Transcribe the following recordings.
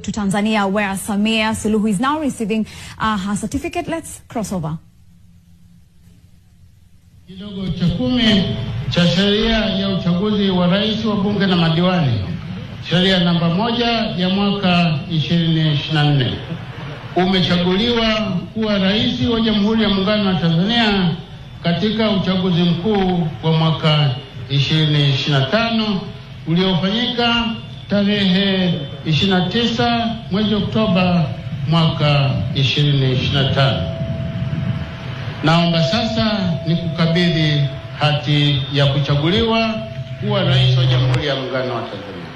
To Tanzania, where Samia Suluhu is now receiving her certificate. Let's cross over. Kidogo cha 10 cha sheria ya uchaguzi wa rais wa bunge na madiwani, sheria namba 1 ya mwaka 2024, umechaguliwa kuwa rais wa Jamhuri ya Muungano wa Tanzania katika uchaguzi mkuu wa mwaka 2025 uliofanyika tarehe 29 mwezi Oktoba mwaka 2025. Naomba sasa nikukabidhi hati ya kuchaguliwa kuwa rais wa Jamhuri ya Muungano wa Tanzania.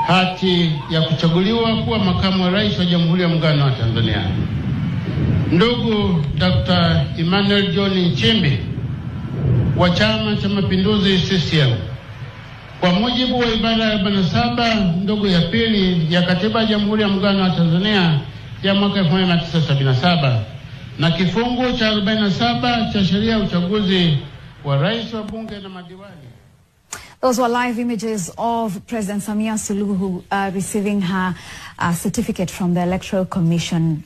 Hati ya kuchaguliwa kuwa makamu wa rais wa Jamhuri ya Muungano wa Tanzania. Ndugu Dr. Emmanuel John Nchimbi wa Chama cha Mapinduzi CCM, kwa mujibu wa ibara ya 47 ndogo ya pili ya Katiba ya Jamhuri ya Muungano wa Tanzania ya mwaka 1977 na kifungu cha 47 cha sheria ya uchaguzi wa rais wa bunge na madiwani. Those were live images of President Samia Suluhu receiving her certificate from the Electoral Commission.